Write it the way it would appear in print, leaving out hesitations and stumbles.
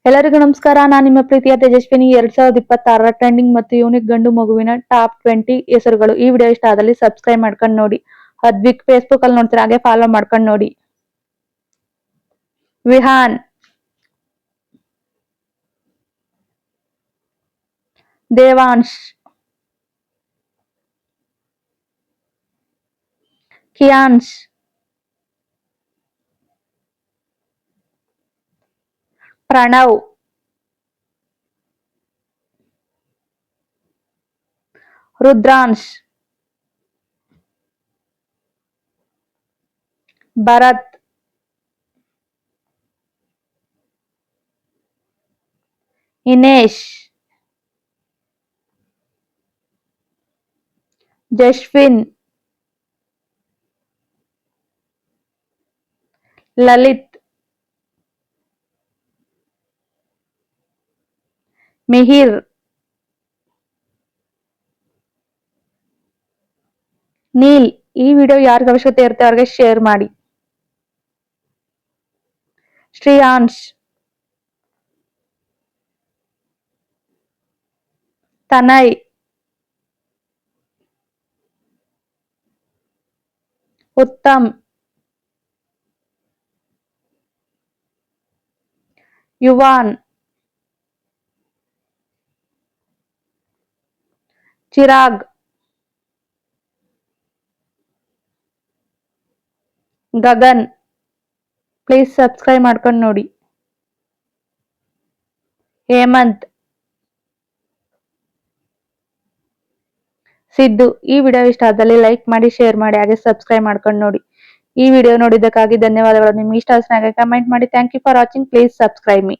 ಎಲ್ಲರಿಗೂ ನಮಸ್ಕಾರ. ನಾನು ನಿಮ್ಮ ಪ್ರೀತಿಯ ತೇಜಸ್ವಿನಿ. 2026 ಟ್ರೆಂಡಿಂಗ್ ಮತ್ತು ಯೂನಿಕ್ ಗಂಡು ಮಗುವಿನ ಟಾಪ್ 20 ಹೆಸರುಗಳು. ಈ ವಿಡಿಯೋ ಇಷ್ಟ ಆದಲ್ಲಿ ಸಬ್ಸ್ಕ್ರೈಬ್ ಮಾಡ್ಕೊಂಡು ನೋಡಿ. ಅದ್ವಿಕ್ ಫೇಸ್ಬುಕ್ ಅಲ್ಲಿ ನೋಡ್ತೀರಾ, ಹಾಗೆ ಫಾಲೋ ಮಾಡ್ಕೊಂಡು ನೋಡಿ. ವಿಹಾನ್, ದೇವಾಂಶ್, ಕಿಯಾನ್ಶ್, ಪ್ರಣವ್, ರುದ್ರಾಂಶ್, ಭರತ್, ಇನೇಶ್, ಜಶ್ವಿನ್, ಲಲಿತ್, ಮಿಹಿರ್, ನೀಲ್. ಈ ವಿಡಿಯೋ ಯಾರಿಗೆ ಅವಶ್ಯಕತೆ ಇರುತ್ತೆ ಅವ್ರಿಗೆ ಶೇರ್ ಮಾಡಿ. ಶ್ರೇಯಾಂಶ್, ತನಯ್, ಉತ್ತಮ್, ಯುವಾನ್, ಚಿರಾಗ್, ಗಗನ್. ಪ್ಲೀಸ್ ಸಬ್ಸ್ಕ್ರೈಬ್ ಮಾಡ್ಕೊಂಡು ನೋಡಿ. ಹೇಮಂತ್, ಸಿದ್ದು. ಈ ವಿಡಿಯೋ ಇಷ್ಟ ಆದಲ್ಲಿ ಲೈಕ್ ಮಾಡಿ, ಶೇರ್ ಮಾಡಿ, ಹಾಗೆ ಸಬ್ಸ್ಕ್ರೈಬ್ ಮಾಡ್ಕೊಂಡು ನೋಡಿ. ಈ ವಿಡಿಯೋ ನೋಡಿದ್ದಕ್ಕಾಗಿ ಧನ್ಯವಾದಗಳು. ನಿಮ್ಗೆ ಇಷ್ಟ ಆದ್ರೆ ಕಮೆಂಟ್ ಮಾಡಿ. Thank you for watching. Please subscribe me.